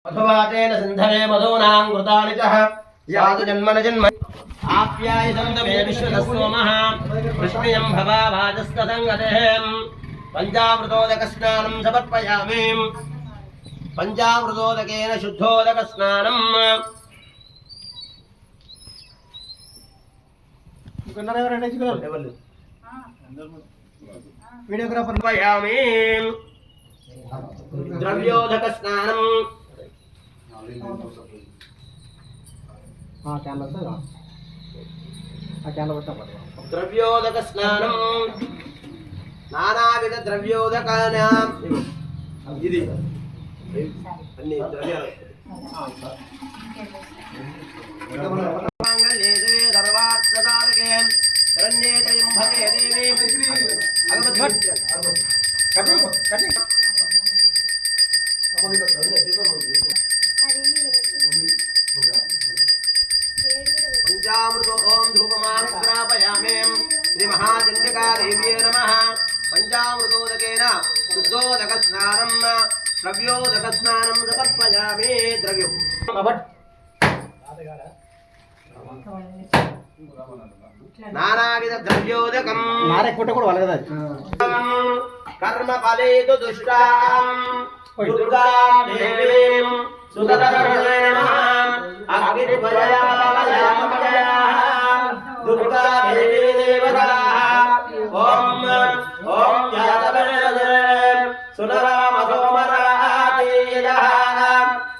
मधुवातेन सिन्धवे मधूनां कृतानि च यातु जन्मन जन्म आप्यायसन्त मे विश्वतस्सोमः कृष्णयं भवाभाजस्तसङ्गतेः पञ्चामृतोदकस्नानं समर्पयामि पञ्चामृतोदकेन शुद्धोदकस्नानम् वीडियोग्राफर समर्पयामि द्रव्योदकस्नानं द्रव्योदक स्नानं नानाविध द्रव्योदकानाम् ఇది అన్ని ద్రవ్యాలు మంగళేదే సర్వార్థసాధకే శరణ్యేతయం భగే దేవి అగమత్ पंचामृतो ओम धूपमाग्रापयामि श्री महाचंडिका देव्ये नमः पंचामृतोदकेन शुद्धोदकस्नानं द्रव्योदकस्नानं समर्पयामि द्रव्यो नानाविध द्रव्योदकं नारे कोटे कोड वाला कर्म फलेतु दुष्टां दुर्गां देवीं सुदर्शने नमः दुर्गा देवी देवता ओम ओम जातवेदे सुनरामसोमराति यदः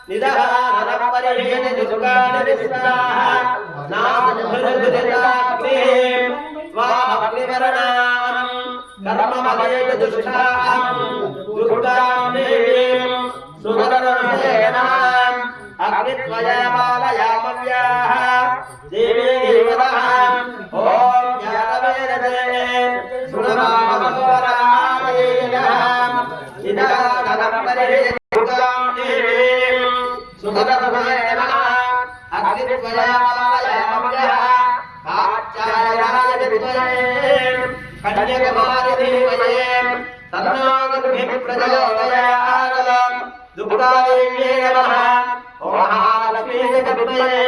निदः नरपरिहेति दुर्गानिस्ताः नामधुरधुरिताग्निं स्वामग्निवर्णां कर्मफलेतु दुष्टां दुर्गां देवीं सुदर्शने नमः अग्नित्वयामालयामव्याः देवी देवतः ॐ यातवेदते सुररामसोमरातेयः निदानपरिहितां देवीं सुदर्शने नमः अग्नित्वयामालयामव्याः कात्यायनाय विद्महे कन्याकुमारी धीमहि तन्नो दुर्भिः प्रचोदयात् दुर्गादेव्यै नमः ओम महालक्ष्मी विद्महे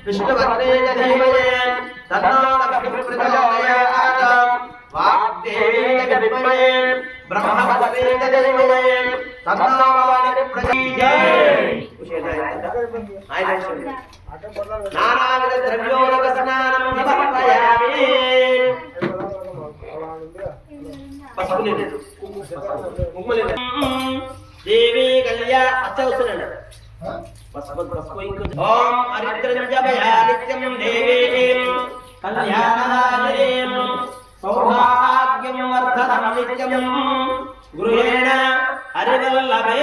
विष्णुपत्नी धीमहि तन्नो लक्ष्मी प्रचोदयात् वाग्देवी विद्महे ब्रह्मपत्नी धीमहि तन्नो भवानी प्रचोदयात् नानाविध द्रव्योदकस्नानं समर्पयामि देवी कल्या अच्छा उसने ओम अरिद्रंजभया नित्यं देवीं कल्याणहारिणीं सौभाग्यं वर्धनं नित्यं गृहेण हरिवल्लभे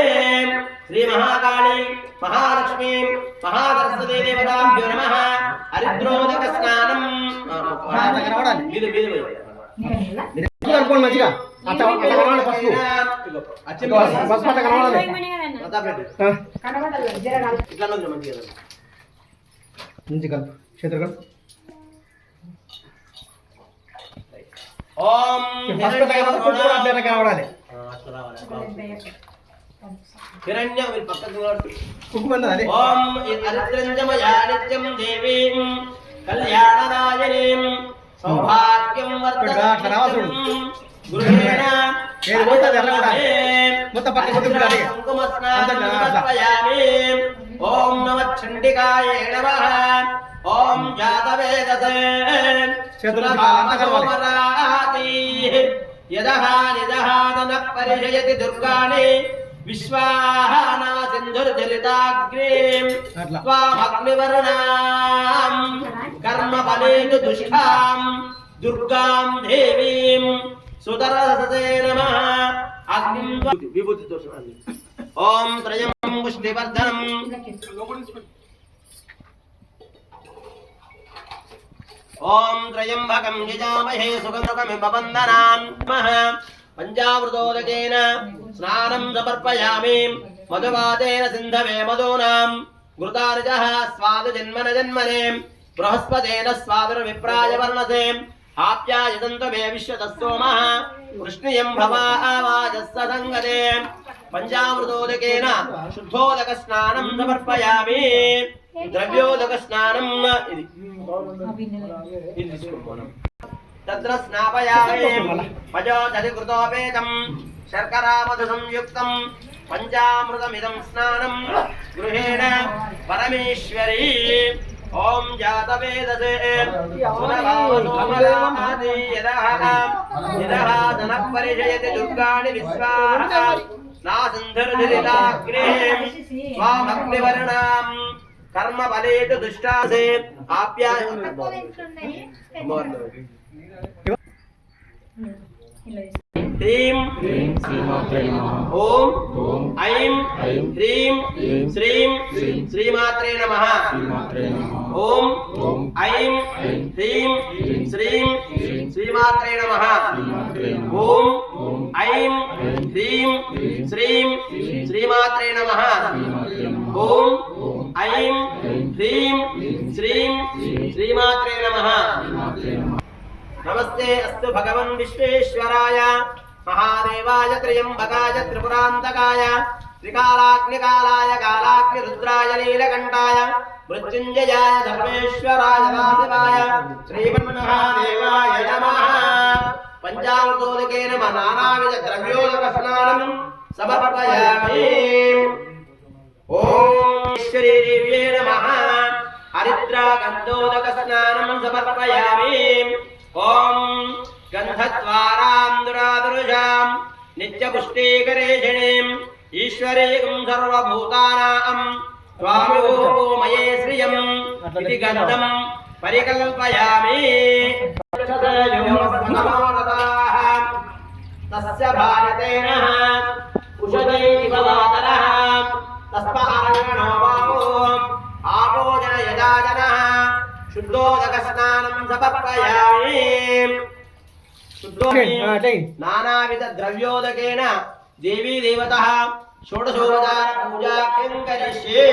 श्री महाकाली महालक्ष्मी महासरस्वती देवताभ्यो नमः हरिद्रोदक स्नानं మంచిగా అట్లా కనబడాలి ఫస్ట్ పట్ట కనబడాలి మంచిగా క్షేత్రగం ఓం ఫస్ట్ పట్ట కనబడాలి హిరణ్య మీరు పక్కకు కుక్కుమన్నది ఓం అరిత్రంజమయా నిత్యం దేవీం కళ్యాణదాయనీం సౌభాగ్యం వర్ధనం గృహేణ ఓం నమః చండికాయ నమః ఓం జాతవేదసే చతుర్భాగమరాతి యదః నిదహానన పరిజయతి దుర్గాణి విశ్వాహానా సింధుర్జలితాగ్రీం త్వామగ్నివర్ణాం కర్మఫలేతు దుష్టాం దుర్గాం దేవీం సుదర్శనే నమః అగ్నిం విభూతి దోషం ఓం త్రయం పుష్టివర్ధనం ఓం త్రయంబకం యజామహే సుగంధకమివ వందనాన్ నమః పంచామృతోదకేన స్నానం సమర్పయామి మధువాతేన సింధవే మధూనాం ఘృతాని చ స్వాదు జన్మన జన్మనే బృహస్పతేన స్వాదుర్విప్రాయ వర్ణసే आप्यायदन्त मे विश्वतस्सोमः कृष्णयं भवा आवाजस्य संगते పంచామృతోదకేన శుద్ధోదక స్నానం సమర్పయామి ద్రవ్యోదక స్నానం ఇది తీసుకుంటాను తత్ర స్నాపయామి పజోదధి కృతోపేతం శర్కరా మధు సంయుక్తం పంచామృతమిదం స్నానం గృహేణ పరమేశ్వరీ ఓం జాతవేదసే సునవాసోమలాది యదః ధనః పరిచయతి దుర్గాణి విశ్వాః నాసంధర్ధిరితాగ్రే స్వామగ్నివర్ణాం కర్మ ఫలేషు దుష్టాసే ఆప్యాయ ह्रीं ओम ऐं ह्रीं श्रीं श्रीमात्रे नमः ओम ऐं ह्रीं श्रीं श्रीमात्रे नमः ओम ऐं ह्रीं श्रीं श्रीमात्रे नमः ओम ऐं ह्रीं श्रीं श्रीमात्रे नमः नमस्ते अस्तु भगवन् विश्वेश्वराय महादेवाय त्र्यंबकाय त्रिपुरान्तकाय त्रिकालाग्निकालाय कालाग्निरुद्राय नीलकण्ठाय मृत्युञ्जयाय सर्वेश्वराय वासवाय श्रीमन्महादेवाय नमः पञ्चामृतोदकेन नानाविध द्रव्योदकस्नानं समर्पयामि ॐ ईश्वरी देव्ये नमः हरिद्रा गन्धोदकस्नानं समर्पयामि ओम गंधद्वारां दुरादुर्जां नित्यपुष्टिकरेषिणीं ईश्वरीं सर्वभूतानां स्वामिभूमये श्रियम् इति गन्धं परिकल्पयामि तस्य भारतेन उषदैव वातरः तस्मारणो वामो आपोजन यदा जनः शुद्धोदक स्नानं समर्पयामि नानाविध द्रव्योदकेन देवी देवतः षोडशोपचार पूजा करिष्ये।